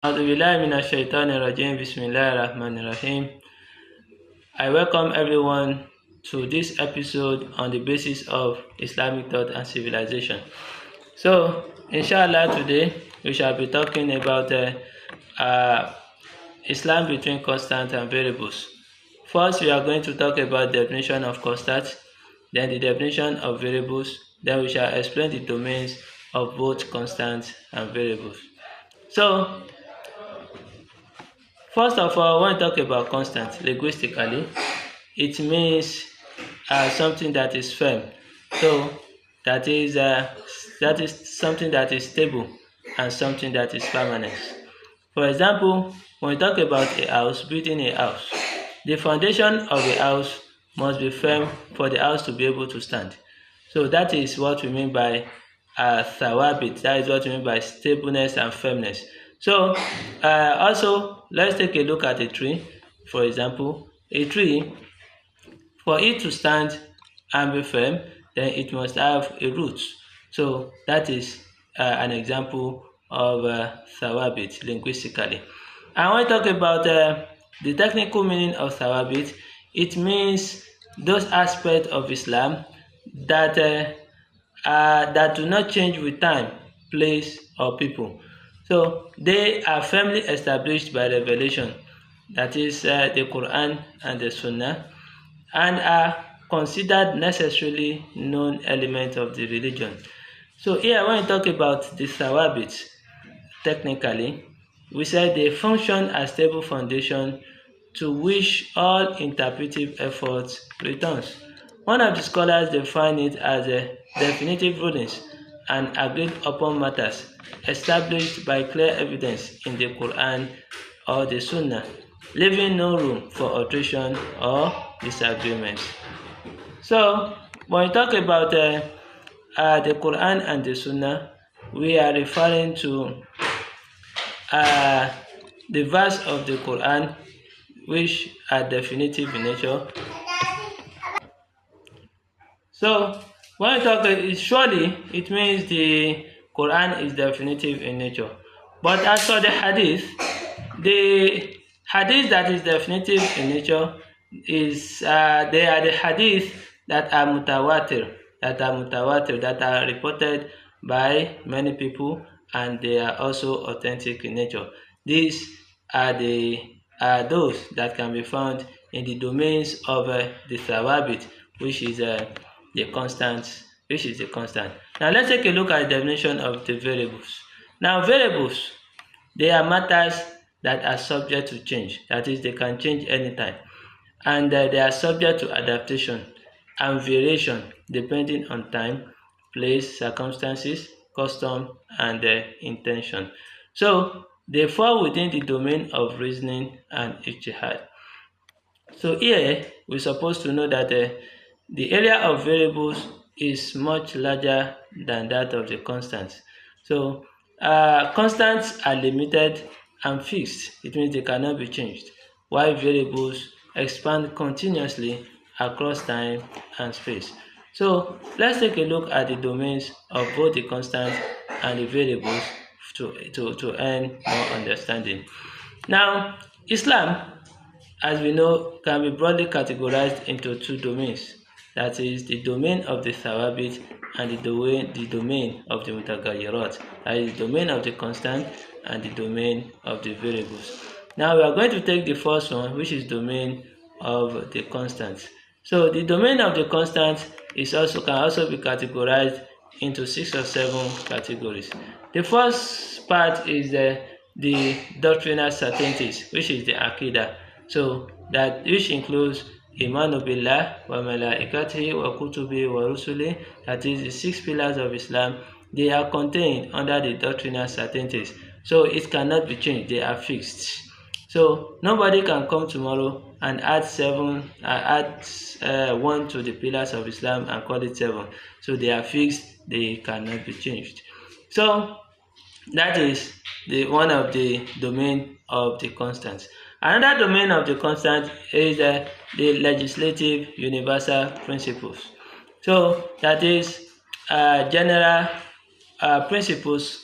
Bismillahirrahmanirrahim. I welcome everyone to this episode on the basis of Islamic thought and civilization. So, inshallah, today we shall be talking about uh, Islam between constant and variables. First, we are going to talk about the definition of constant, then the definition of variables, then we shall explain the domains of both constant and variables. So, first of all, when we talk about constant linguistically, it means something that is firm. So that is something that is stable and something that is permanent. For example, when we talk about a house, building a house, the foundation of a house must be firm for the house to be able to stand. So that is what we mean by thawabit. That is what we mean by stableness and firmness. So also, let's take a look at a tree. For example, a tree, for it to stand and be firm, then it must have a root. So that is an example of thawabit linguistically. And when we talk about the technical meaning of thawabit, it means those aspects of Islam that that do not change with time, place, or people. So they are firmly established by revelation, that is the Quran and the Sunnah, and are considered necessarily known elements of the religion. So here, when we talk about the thawabit, technically, we said they function as stable foundation to which all interpretive efforts returns. One of the scholars define it as a definitive rulings and agreed upon matters established by clear evidence in the Quran or the Sunnah, leaving no room for alteration or disagreements. So, when we talk about the Quran and the Sunnah, we are referring to the verse of the Quran which are definitive in nature. So, when we talk, surely it means the Quran is definitive in nature. But as for the hadith that is definitive in nature is they are the hadith that are mutawatir, that are reported by many people, and they are also authentic in nature. These are those that can be found in the domains of the thawabit, which is the constant, Now let's take a look at the definition of the variables. Now variables, they are matters that are subject to change. That is, they can change anytime, and they are subject to adaptation and variation depending on time, place, circumstances, custom, and intention. So they fall within the domain of reasoning and ijtihad. So here we're supposed to know that the area of variables is much larger than that of the constants. So constants are limited and fixed. It means they cannot be changed, while variables expand continuously across time and space. So let's take a look at the domains of both the constants and the variables to earn more understanding. Now, Islam, as we know, can be broadly categorized into two domains. That is the domain of the thawabit and the domain of the mutagayyirat. That is the domain of the constant and the domain of the variables. Now we are going to take the first one, which is domain of the constant. So the domain of the constant can also be categorized into 6 or 7 categories. The first part is the doctrinal certainties, which is the Aqidah. So that which includes Imanu Billah wa Malaikatihi wa Kutubi wa Rusuli, that is the 6 pillars of Islam. They are contained under the doctrinal certainties. So it cannot be changed, they are fixed. So nobody can come tomorrow and add 1 to the pillars of Islam and call it 7. So they are fixed, they cannot be changed. So that is one of the domain of the constants. Another domain of the constant is the legislative universal principles. So that is general principles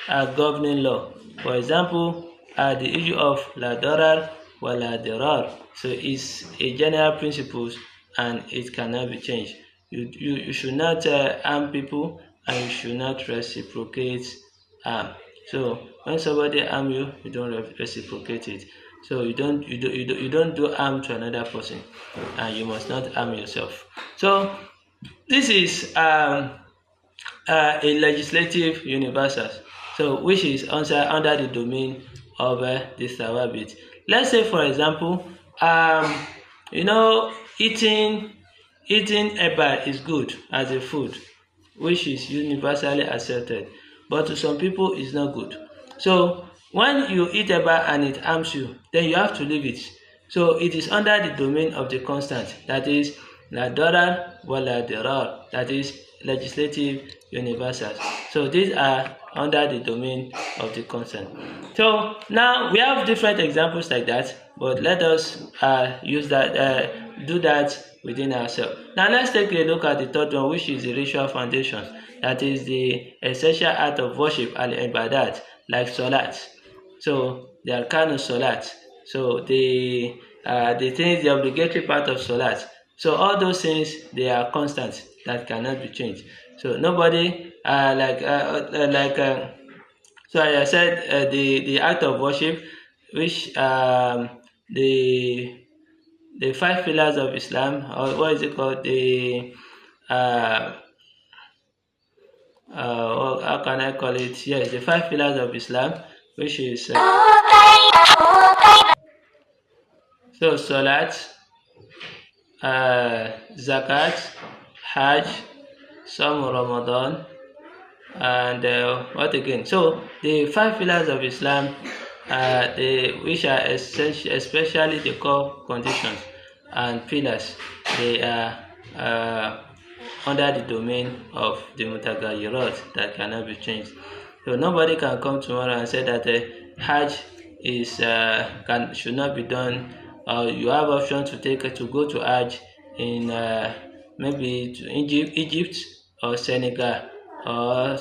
governing law. For example, the issue of la darar wa la dirar. So it's a general principle and it cannot be changed. You should not harm people, and you should not reciprocate harm. So when somebody harm you, you don't reciprocate it. So you don't do harm to another person, and you must not harm yourself. So this is a legislative universal, so which is under the domain of the Thawabit. Let's say, for example, you know, eating eba is good as a food, which is universally accepted, but to some people it's not good. So when you eat eba and it harms you, then you have to leave it. So it is under the domain of the constant, that is la darar wa la dirar, that is legislative universals. So these are under the domain of the constant. So now we have different examples like that, but let us use that, do that within ourselves. Now let's take a look at the third one, which is the ritual foundations, that is the essential act of worship, al-ibadat, like salat. So the arkan salat, so the things, the obligatory part of salat. So all those things, they are constant that cannot be changed. So nobody so as I said, the act of worship, which the 5 pillars of Islam, or what is it called, the how can I call it? Yes, the 5 pillars of Islam, which is so salat, zakat, hajj, some Ramadan, and what again? So the 5 pillars of Islam, which are essential, especially the core conditions and pillars, they are under the domain of the mutagayyirat that cannot be changed. So nobody can come tomorrow and say that Hajj is should not be done. You have option to go to Hajj in maybe to Egypt or Senegal, or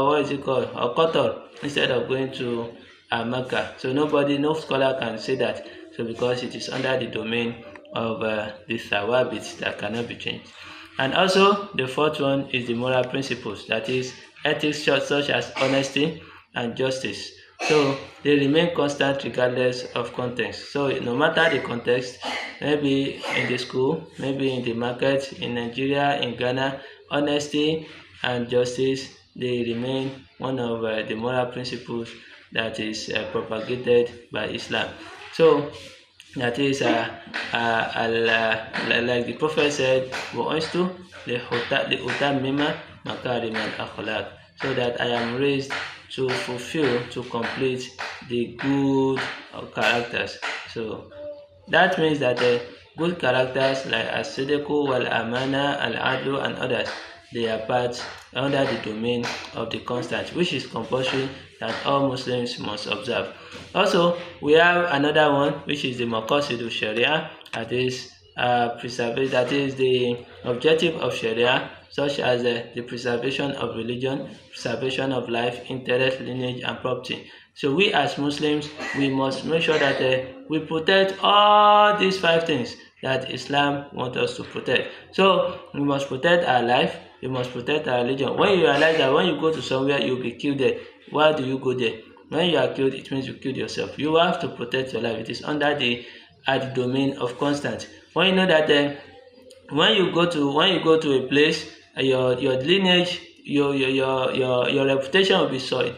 what is it called, or Qatar, instead of going to Mecca. So no scholar can say that. So because it is under the domain of the Thawabit that cannot be changed. And also the fourth one is the moral principles, that is ethics such as honesty and justice. So they remain constant regardless of context. So no matter the context, maybe in the school, maybe in the market, in Nigeria, in Ghana, honesty and justice, they remain one of the moral principles that is propagated by Islam. So that is like the Prophet said, وَأُنْسْتُ لِأُتَمِّمَ مَكَارِمَ الْأَخْلَاقِ, so that I am raised to fulfill, to complete the good characters. So that means that the good characters like as-sidqu wal-amana, al-adlu, and others, they are part under the domain of the constant, which is compulsory that all Muslims must observe. Also, we have another one, which is the maqasidu sharia, that is that is the objective of sharia, such as the preservation of religion, preservation of life, interest, lineage, and property. So we as Muslims, we must make sure that we protect all these 5 things that Islam wants us to protect. So we must protect our life, we must protect our religion. When you realize that when you go to somewhere, you'll be killed there, why do you go there? When you are killed, it means you killed yourself. You have to protect your life. It is under the domain of constant. When you know that when you go to a place, your lineage, your reputation will be soiled.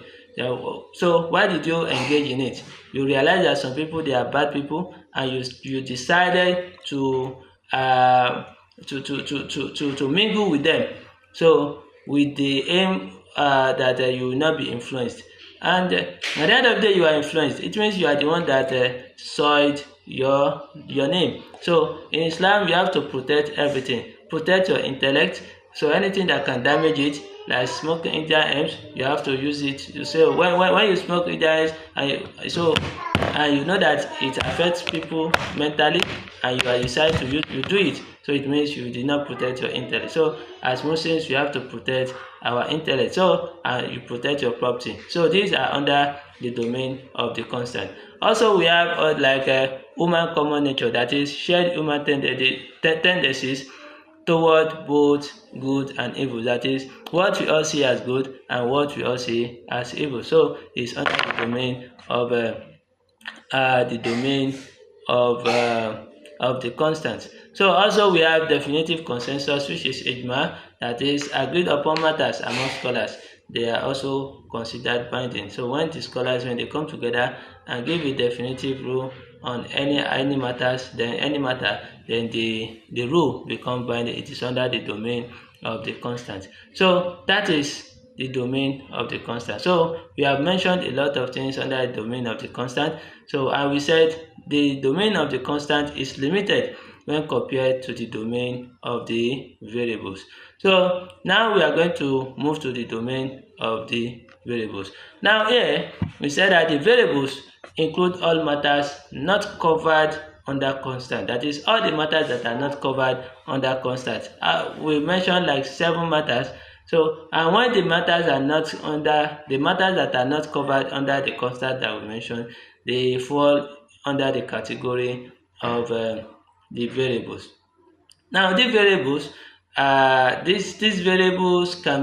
So why did you engage in it? You realize that some people, they are bad people, and you decided to mingle with them. So with the aim that you will not be influenced. And at the end of the day, you are influenced. It means you are the one that soiled your name. So in Islam, you have to protect everything. Protect your intellect. So anything that can damage it, like smoking Indian hemp, you have to use it. You say when you smoke Indian hemp, and you know that it affects people mentally, and you decide to use, you do it. So it means you did not protect your intellect. So as Muslims, we have to protect our intellect. So you protect your property. So these are under the domain of the constant. Also, we have human common nature, that is shared human tendencies toward both good and evil. That is what we all see as good and what we all see as evil. So it's under the domain of the domain of the constant. So also we have definitive consensus, which is ijma, that is agreed upon matters among scholars. They are also considered binding. So when the scholars, when they come together and give a definitive rule on any matters, then the rule become binding. It is under the domain of the constant. So that is the domain of the constant. So we have mentioned a lot of things under the domain of the constant. So and we said the domain of the constant is limited when compared to the domain of the variables. So now we are going to move to the domain of the variables. Now here we said that the variables include all matters not covered under constant. That is all the matters that are not covered under constant. We mentioned like 7 matters. So and when the matters that are not covered under the constant that we mentioned, they fall under the category of the variables. Now these variables can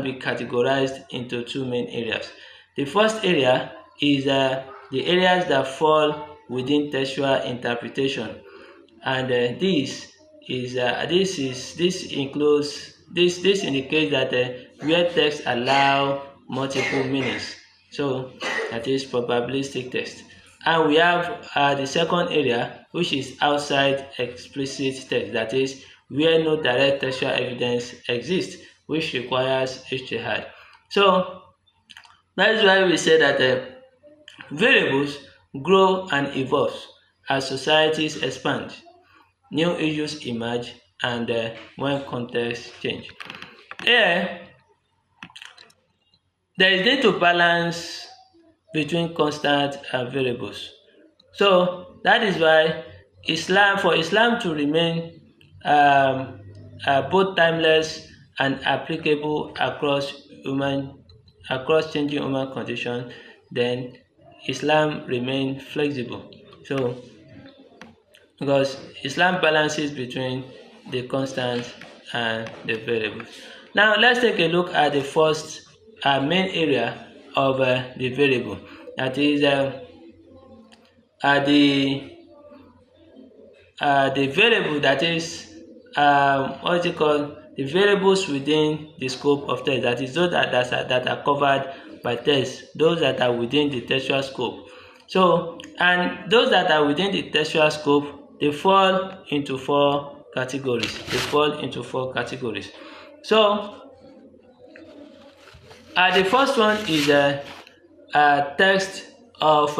be categorized into 2 main areas. The first area is the areas that fall within textual interpretation, and this indicates that where text allow multiple meanings. So that is probabilistic text. And we have the second area, which is outside explicit text, that is where no direct textual evidence exists, which requires ijtihad. So that is why we say that variables grow and evolve as societies expand, new issues emerge, and when context change. Here, there is need to balance between constant and variables. So that is why for Islam to remain both timeless and applicable across changing human conditions, then Islam remain flexible. So because Islam balances between the constant and the variables. Now let's take a look at the first main area of the variable, that is the variable, that is what is it called, the variables within the scope of text, that is those that are covered by text, those that are within the textual scope. So and those that are within the textual scope, they fall into 4 categories. So the first one is a text of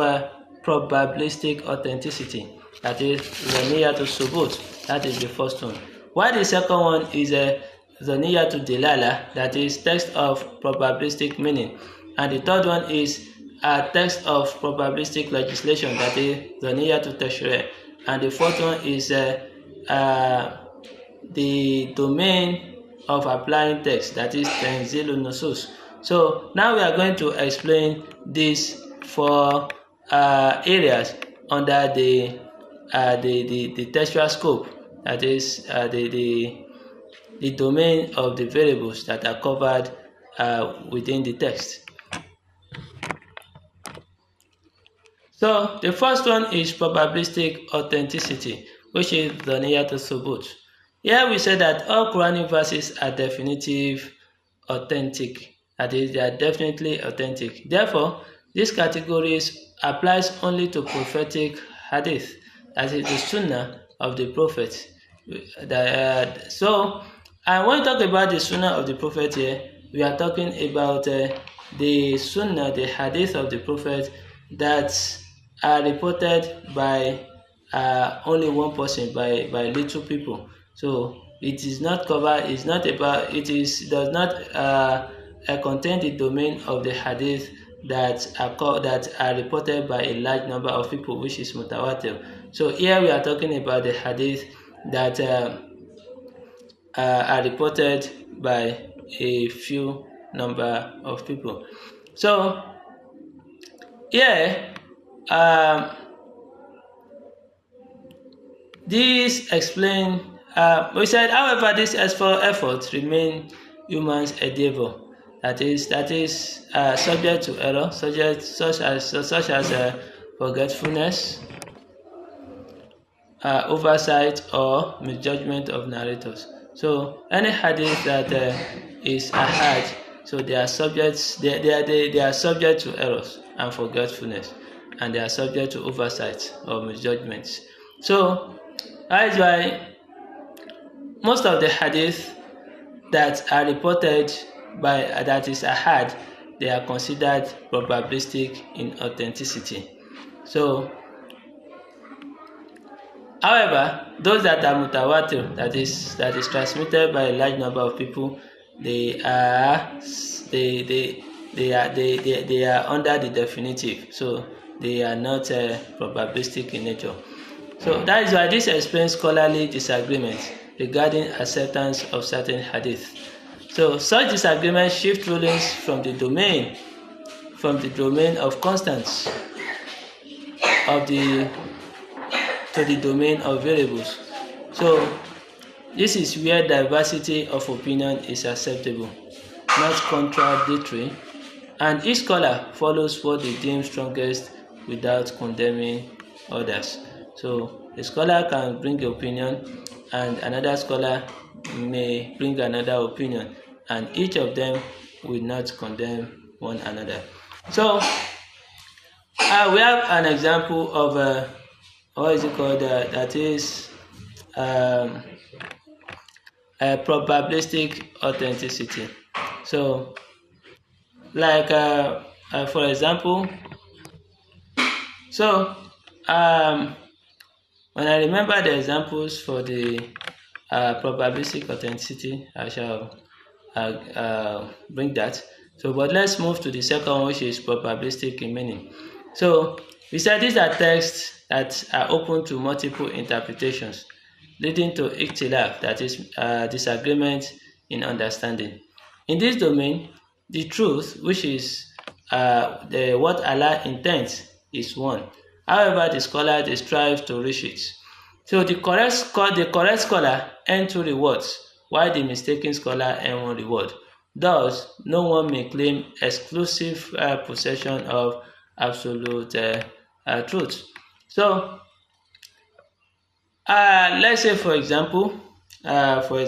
probabilistic authenticity, that is zaniyatu subut. That is the first one. While the second one is a zaniyatu dilala, that is text of probabilistic meaning, and the third one is a text of probabilistic legislation, that is zaniyatu tashri', and the fourth one is the domain of applying text, that is tanzilun nusus. So now we are going to explain these 4 areas under the textual scope, that is the domain of the variables that are covered within the text. So the first one is probabilistic authenticity, which is dhaniyatu subut. Here we say that all Quranic verses are definitive authentic. That is, they are definitely authentic. Therefore, this category applies only to prophetic hadith, that is the sunnah of the prophet. So, and when we talk about the sunnah of the prophet here, we are talking about the sunnah, the hadith of the prophet that are reported by only one person, by little people. So it is not covered. It's not about. Does not contain the domain of the hadith that are reported by a large number of people, which is mutawatir. So here we are talking about the hadith that are reported by a few number of people. So here, this explain. We said, however, this effort remain human's endeavor. That is subject to error, such as forgetfulness, oversight, or misjudgment of narrators. So any hadith that is ahad, so they are subject to errors and forgetfulness, and they are subject to oversight or misjudgments. So that is why most of the hadith that are reported that is ahad, they are considered probabilistic in authenticity. So, however, those that are mutawatir, that is transmitted by a large number of people, they are under the definitive. So they are not probabilistic in nature. So that is why this explains scholarly disagreement regarding acceptance of certain hadith. So such disagreements shift rulings from the domain of constants to the domain of variables. So this is where diversity of opinion is acceptable, not contradictory, and each scholar follows what they deem strongest without condemning others. So a scholar can bring an opinion, and another scholar may bring another opinion, and each of them will not condemn one another. So we have an example of what is it called? That is a probabilistic authenticity. So, like for example, so when I remember the examples for the probabilistic authenticity, I shall bring that. So, but let's move to the second one, which is probabilistic in meaning. So, we said these are texts that are open to multiple interpretations, leading to ikhtilaf, that is disagreement in understanding. In this domain, the truth, which is what Allah intends, is one. However, the scholar they strive to reach it. So the correct scholar earns 2 rewards, while the mistaken scholar earns 1 reward. Thus, no one may claim exclusive possession of absolute truth. So, let's say for example, when we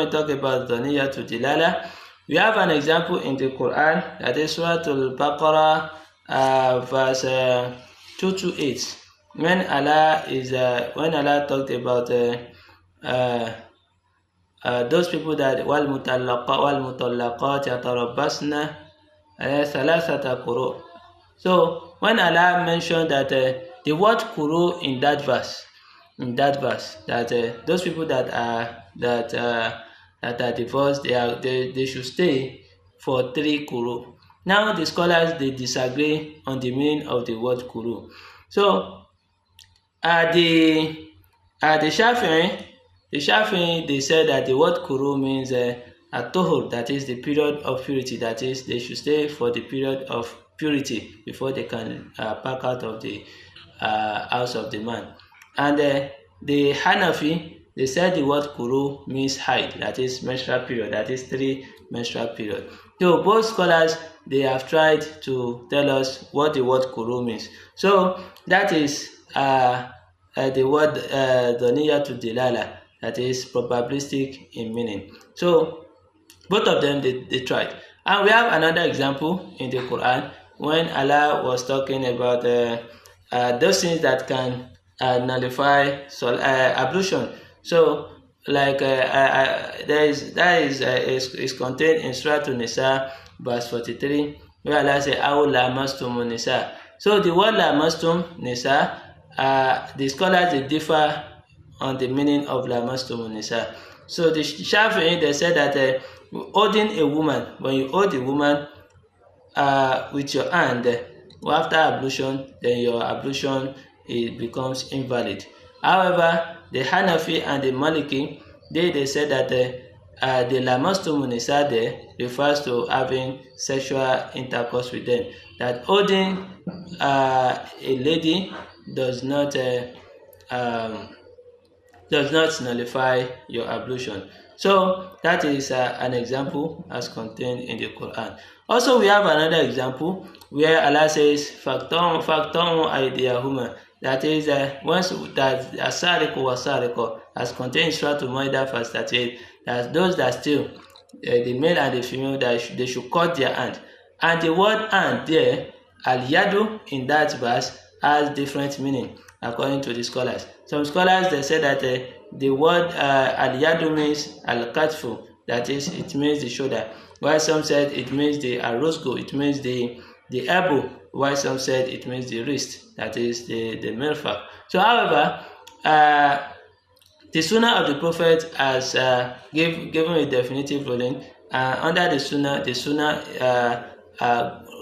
talk about Dhaniyatu Dilala, we have an example in the Quran, that is Surah Al-Baqarah, verse 228. When Allah talked about those people that وَالْمُطَلَّقَاتِ يَتَرَبَّصْنَ ثَلَاثَةَ قُرُوءٍ. So when Allah mentioned that the word quru in that verse, that those people that are divorced, they should stay for 3 quru. Now the scholars they disagree on the meaning of the word quru. So the Shafi'i they said that the word quru means a tuhur, that is the period of purity, that is they should stay for the period of purity before they can pack out of the house of the man. And the Hanafi, they said the word quru means haid, that is menstrual period, that is 3 menstrual period. So both scholars they have tried to tell us what the word quru means. So that is the word Dhaniyatu Dilala, that is probabilistic in meaning. So both of them they tried. And we have another example in the Quran when Allah was talking about those things that can nullify ablution. So like that is contained in Surah An-Nisa verse 43, where Allah says aw lamastumun nisa. So the word lamastum nisa, the scholars they differ on the meaning of lamastumun nisa. So the Shafi'i they said that holding a woman, when you hold a woman with your hand after ablution, then your ablution becomes invalid. However, the Hanafi and the Maliki they said that the lamastumun nisa there refers to having sexual intercourse with them. That holding a lady does not nullify your ablution. So that is an example as contained in the Quran. Also, we have another example where Allah says, "Faktomu aydiyahuma." That is, once that asariqu wasariqu, as contained in Surah Al-Ma'idah verse 38, that those that steal, the male and the female, that they should cut their hand. And the word hand there, al-yadu, in that verse has different meaning according to the scholars. Some scholars, they say that the word al-yadu means al-katfu, that is, it means the shoulder, while some said it means the arosgo, it means the elbow, while some said it means the wrist, that is the mirfaq. So however, the Sunnah of the Prophet has given a definitive ruling. Under the Sunnah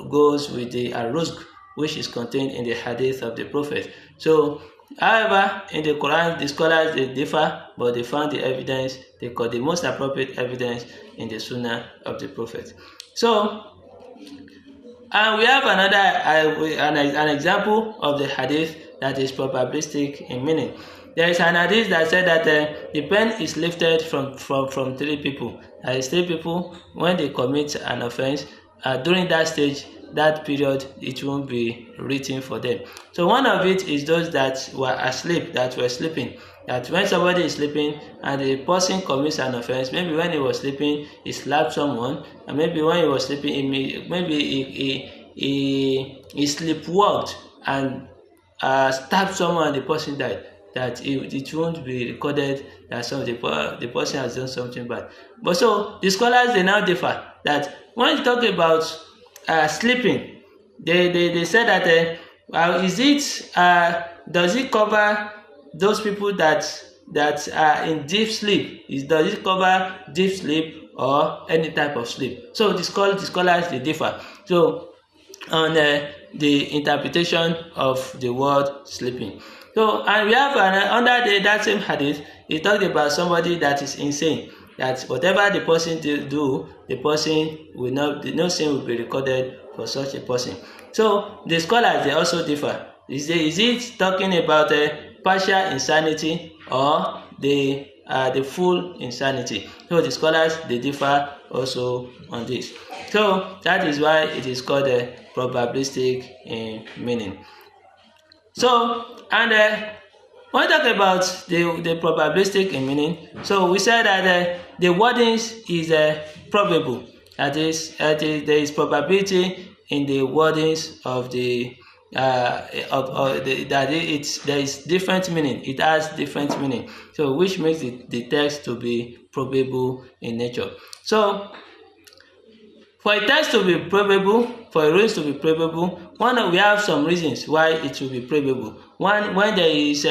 goes with the aruzq, which is contained in the hadith of the Prophet. So, however, in the Quran, the scholars, they differ, but they found the evidence, they call the most appropriate evidence in the Sunnah of the Prophet. So, and we have another an example of the hadith that is probabilistic in meaning. There is an hadith that said that the pen is lifted from 3 people. That is, 3 people, when they commit an offense, during that stage, that period, it won't be written for them. So one of it is those that were asleep, that were sleeping. That when somebody is sleeping and the person commits an offense, maybe when he was sleeping, he slapped someone, and maybe when he was sleeping, he sleepwalked and stabbed someone and the person died. That it won't be recorded that the person has done something bad. But so the scholars, they now differ, that when you talk about sleeping, they say that does it cover those people that are in deep sleep? Does it cover deep sleep or any type of sleep? So the scholars, they differ. So on the interpretation of the word sleeping. So, and we have under that same hadith, it talked about somebody that is insane, that whatever the person do, the person will not, no sin will be recorded for such a person. So the scholars, they also differ. Is it talking about partial insanity or the full insanity? So the scholars, they differ also on this. So that is why it is called probabilistic in meaning. So, and when we talk about the probabilistic in meaning, so we said that the wordings is probable. That is, there is probability in the wordings of the there is different meaning. It has different meaning. So, which makes the text to be probable in nature. So, for a text to be probable, for a ruling to be probable, we have some reasons why it will be probable. One, when there is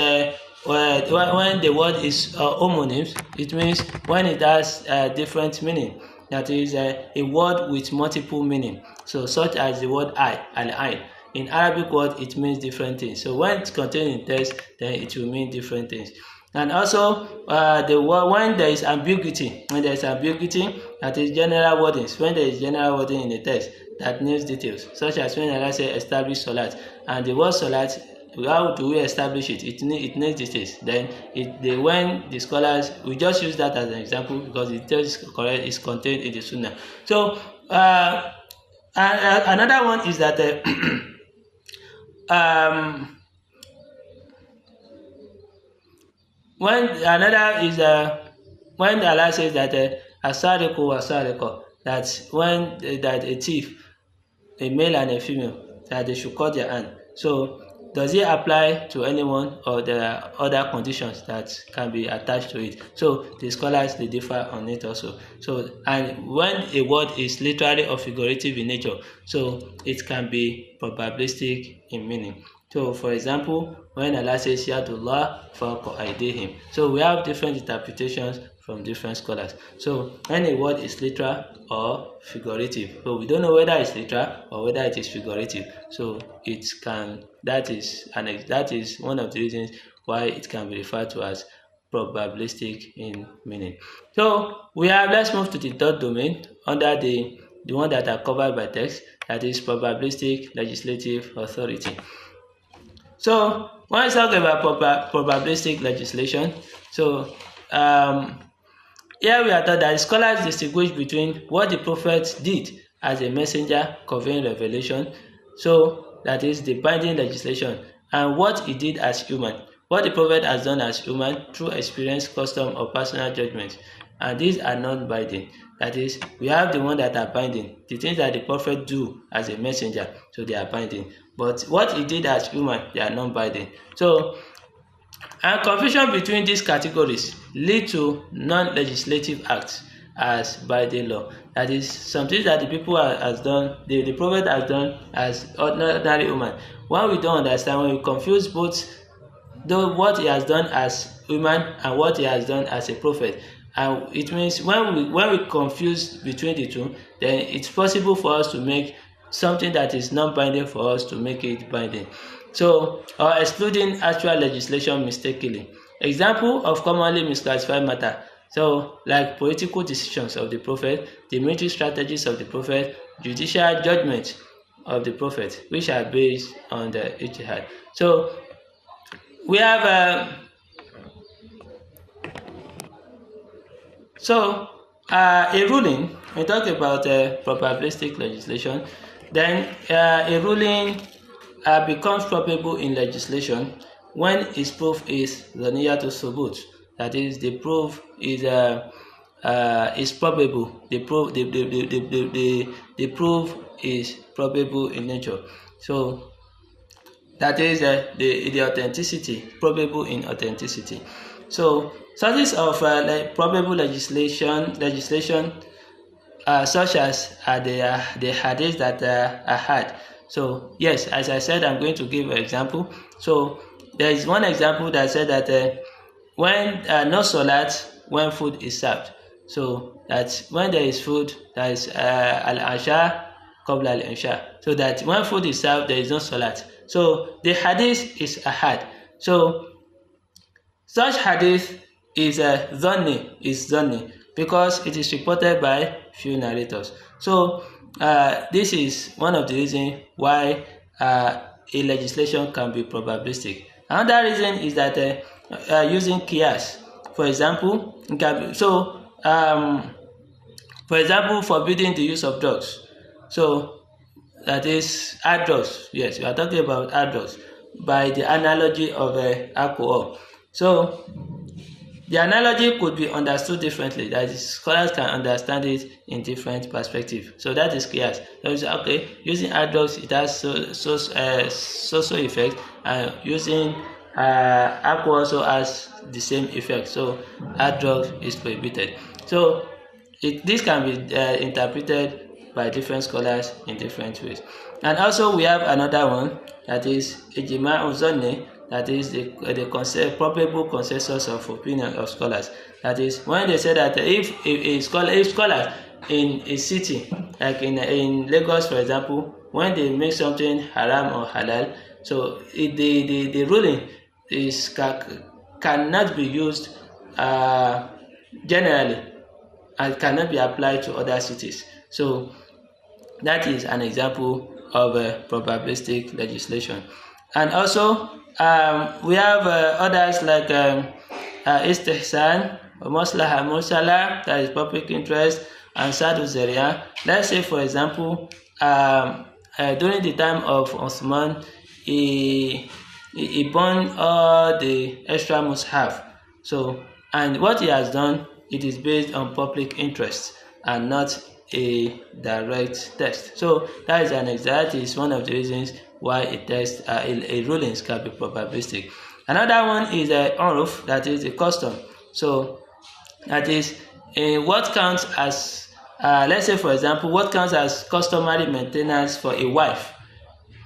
when the word is homonyms, it means when it has different meaning. That is a word with multiple meaning. So, such as the word I, al-ain. In Arabic word, it means different things. So, when it's contained in text, then it will mean different things. And also, when there is ambiguity, that is general wordings. When there is general wording in the text that needs details, such as when Allah says establish salat, and the word salat, how do we establish it? It needs details. Then when the scholars, we just use that as an example because it is correct, is contained in the Sunnah. So another one is that when Allah says that asariqu wasariqu, that when that a thief, a male and a female, that they should cut their hand. So does it apply to anyone, or there are other conditions that can be attached to it? So the scholars, they differ on it also. So, and when a word is literally or figurative in nature, so it can be probabilistic in meaning. So, for example, when Allah says Yadullah fawqa aydihim, so we have different interpretations from different scholars. So, when a word is literal or figurative, so we don't know whether it's literal or whether it is figurative. So, it can, that is one of the reasons why it can be referred to as probabilistic in meaning. So let's move to the third domain under the one that are covered by text, that is probabilistic legislative authority. So when we talk about probabilistic legislation, so here we are taught that scholars distinguish between what the prophet did as a messenger conveying revelation, so that is the binding legislation, and what he did as human, what the prophet has done as human through experience, custom, or personal judgment, and these are non-binding. That is, we have the one that are binding, the things that the prophet do as a messenger, so they are binding. But what he did as human, they are non-binding. So, and confusion between these categories lead to non-legislative acts as binding law. That is, some things that the people has done, the prophet has done as ordinary human. When we don't understand, when we confuse both what he has done as human and what he has done as a prophet, and it means when we confuse between the two, then it's possible for us to make something that is non-binding for us to make it binding. So, or excluding actual legislation mistakenly. Example of commonly misclassified matter. So, like political decisions of the prophet, the military strategies of the prophet, judicial judgments of the prophet, which are based on the ijtihad. So, we have a ruling. When we talk about probabilistic legislation, then a ruling becomes probable in legislation when its proof is dhaniyatu thubut. That is, the proof is probable. The proof is probable in nature. So that is the authenticity, probable in authenticity. So sources of probable legislation such as the hadith that are had. So yes, as I said, I'm going to give an example. So there is one example that said that when no salat when food is served. So that when there is food, there is al-asha qabla al-insha. So that when food is served, there is no salat. So the hadith is ahad. So such hadith is dhanni because it is reported by few narrators. So this is one of the reasons why a legislation can be probabilistic. Another reason is that using qiyas, for example, for example, forbidding the use of drugs. So that is hard drugs. Yes, we are talking about hard drugs by the analogy of alcohol. So the analogy could be understood differently. That is, scholars can understand it in different perspectives. So that is qiyas. So you say, okay, using hard drugs, it has so effect, and using alcohol also has the same effect. So hard drugs is prohibited. So this can be interpreted by different scholars in different ways. And also we have another one, that is ijma'u zanni, that is the probable consensus of opinion of scholars. That is, when they say that if scholars in a city, like in Lagos for example, when they make something haram or halal, so the ruling is cannot be used generally and cannot be applied to other cities. So that is an example of probabilistic legislation. And also we have others like istihsan, maslaha mursala, that is public interest, and sadu zaria. Let's say for example during the time of Osman, he burned all the extra mushaf. So, and what he has done, it is based on public interest and not a direct text. So that is that is one of the reasons why a rulings can be probabilistic. Another one is urf, that is a custom. So that is what counts as let's say for example, what counts as customary maintenance for a wife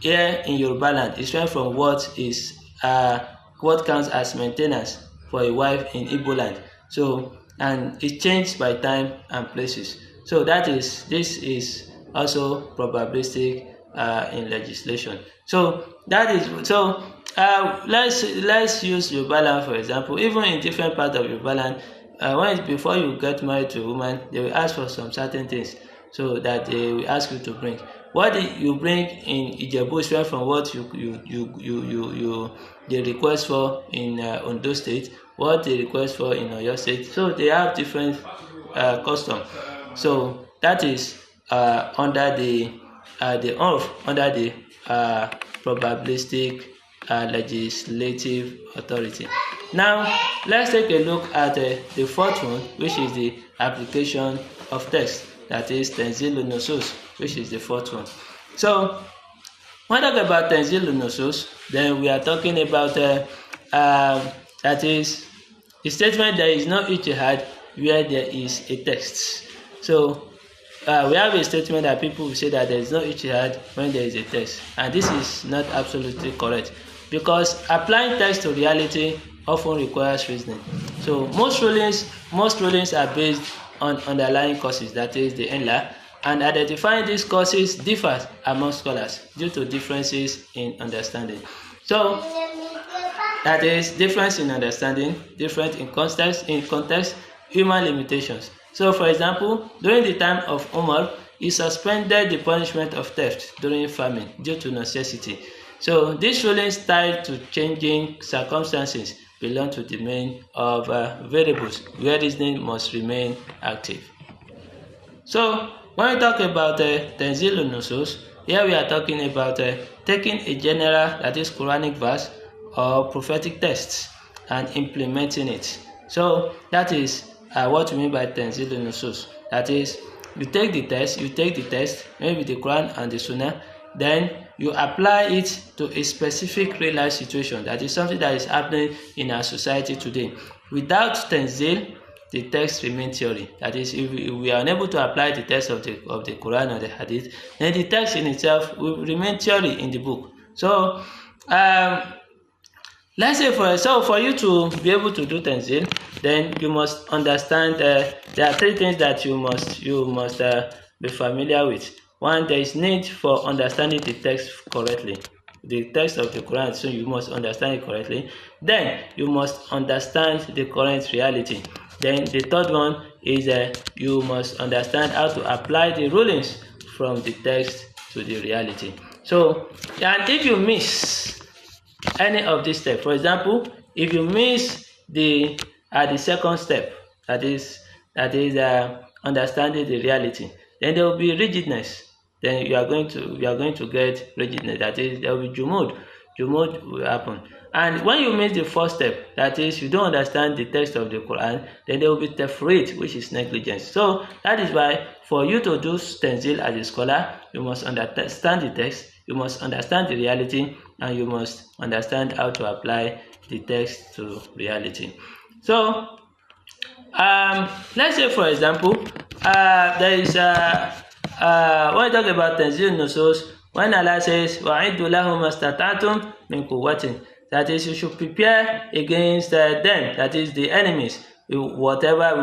here in Yoruba land is different from what counts as maintenance for a wife in Igbo land. So, and it changed by time and places. So this is also probabilistic in legislation. So let's use Yoruba land for example. Even in different parts of Yoruba land, before you get married to a woman, they will ask for some certain things, so that they will ask you to bring. What you bring in Ijebu is different from what they request for in Ondo State, what they request for in Oyo State. So they have different custom. So that is under the probabilistic legislative authority. Now let's take a look at the fourth one, which is the application of text, that is Tenzil Nusus, which is the fourth one. So when we talk about Tenzil Nusus, then we are talking about that is the statement there is no ijtihad where there is a text. So we have a statement that people will say that there is no ijtihad when there is a text, and this is not absolutely correct, because applying text to reality often requires reasoning. So most rulings are based on underlying causes, that is the ENLA, and identifying these causes differs among scholars due to differences in understanding. So that is difference in understanding, different in context, human limitations. So for example, during the time of Umar, he suspended the punishment of theft during famine due to necessity. So these rulings tied to changing circumstances belong to the domain of variables where reasoning must remain active. So when we talk about Tenzil Nusus, here we are talking about taking a general, that is Quranic verse or prophetic text, and implementing it. So that is what we mean by Tenzil Nusus. That is, you take the text, maybe the Quran and the Sunnah, then you apply it to a specific real life situation, that is something that is happening in our society today. Without Tenzil, the text remains theory. That is, if we are unable to apply the text of the Quran or the Hadith, then the text in itself will remain theory in the book. So let's say for you to be able to do Tenzil, then you must understand there are three things that you must be familiar with. One, there is need for understanding the text correctly. The text of the Quran, so you must understand it correctly. Then you must understand the current reality. Then the third one is you must understand how to apply the rulings from the text to the reality. So, and if you miss any of these steps, for example, if you miss the second step, that is understanding the reality, then there will be rigidness. Then you are going to get rigidness. That is, there will be jumud. Jumud will happen. And when you miss the first step, that is, you don't understand the text of the Quran, then there will be tafrit, which is negligence. So that is why for you to do Tenzil as a scholar, you must understand the text, you must understand the reality, and you must understand how to apply the text to reality. So let's say, for example, there is when we talk about Tenzil Nusus, when Allah says وَعِدُّ لَهُمْ مَسْتَطَعْتُمْ مِنْ قُوَّةٍ, that is, you should prepare against them, that is the enemies, whatever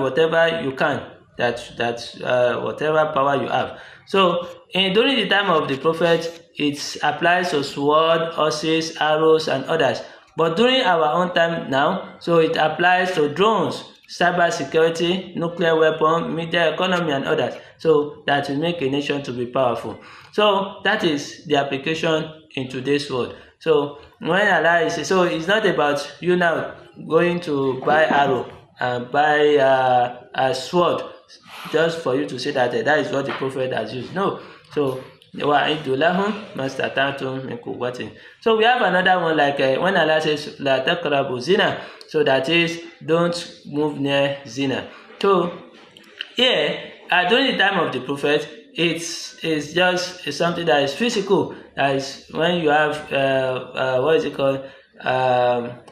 you can, whatever power you have. So during the time of the Prophet, it applies to sword, horses, arrows, and others. But during our own time now, so it applies to drones, cyber security, nuclear weapon, media economy, and others. So that will make a nation to be powerful. So that is the application in today's world. So when Allah is, so it's not about you now going to buy arrow and buy a sword just for you to say that that is what the Prophet has used. No. So so we have another one, like when Allah says La taqrabu zina, so that is, don't move near zina. So here, during the time of the Prophet, it's just something that is physical. That is when you have what is it called,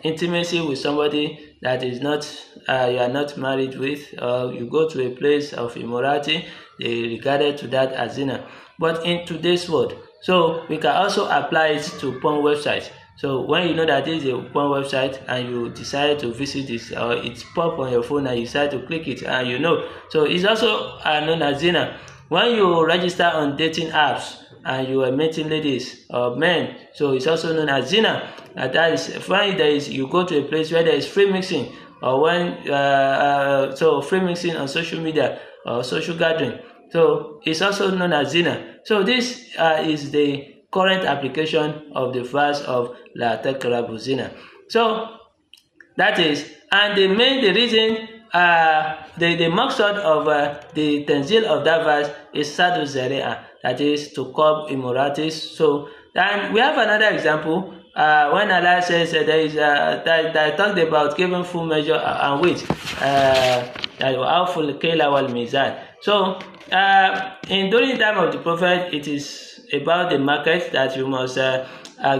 intimacy with somebody that is not you are not married with, or you go to a place of immorality, they regarded to that as zina. But in today's world, so we can also apply it to porn websites. So when you know that this is a porn website and you decide to visit this, or it's pop on your phone and you decide to click it, and you know, so it's also known as zina. When you register on dating apps, and you are meeting ladies or men, so it's also known as zina. That is when you go to a place where there is free mixing, or when so free mixing on social media or social gathering. So it's also known as zina. So this is the current application of the verse of La Taqrabu Zina. So that is, and the reason the maqsad of the tanzil of that verse is Sadu Zaria, that is to curb immoralities. So then we have another example when Allah says there is that talked about giving full measure and weight, awful kayla wal mizan. So during the time of the Prophet, it is about the market that you must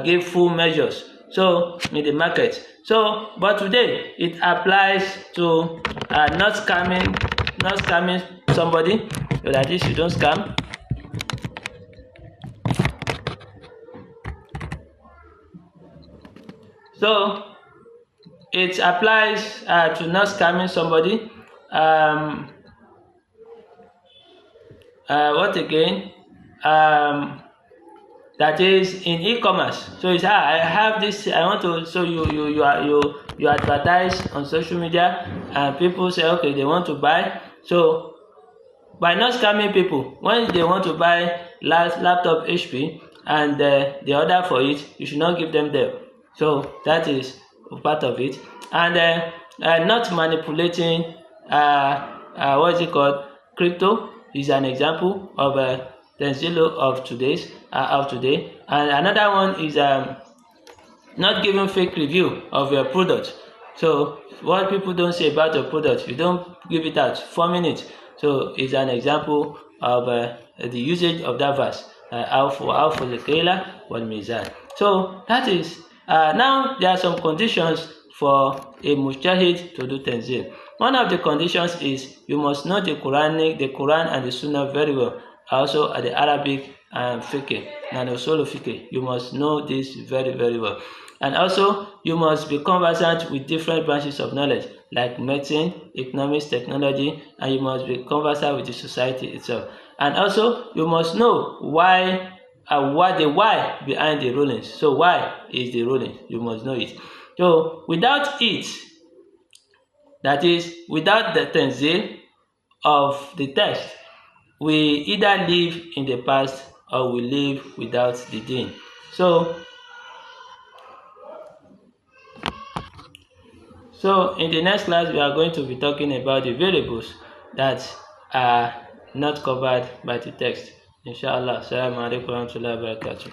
give full measures. So in the market. So, but today it applies to not scamming somebody, so that is, you don't scam. So it applies to not scamming somebody. What again? That is in e-commerce. So it's I have this, I want to, so you advertise on social media and people say okay, they want to buy. So by not scamming people, when they want to buy laptop HP and they order for it, you should not give them there. So that is part of it. And not manipulating what is it called, crypto is an example of Tanzilo of today. And another one is not giving fake review of your product. So what people don't say about your product, you don't give it out 4 minutes. So it's an example of the usage of that verse. Awfu al-kayla wal mizan. So that is now there are some conditions for a mujtahid to do tanzil. One of the conditions is you must know the Quran and the Sunnah very well. Also the Arabic and fiqh and also fiqh. You must know this very, very well. And also you must be conversant with different branches of knowledge like medicine, economics, technology, and you must be conversant with the society itself. And also you must know why behind the rulings. So why is the ruling? You must know it. So without it, that is without the tanzil of the text, we either live in the past or we live without the deen. So in the next class we are going to be talking about the variables that are not covered by the text. Inshallah. Assalamu alaikum wa rahmatullahi wa barakatuh.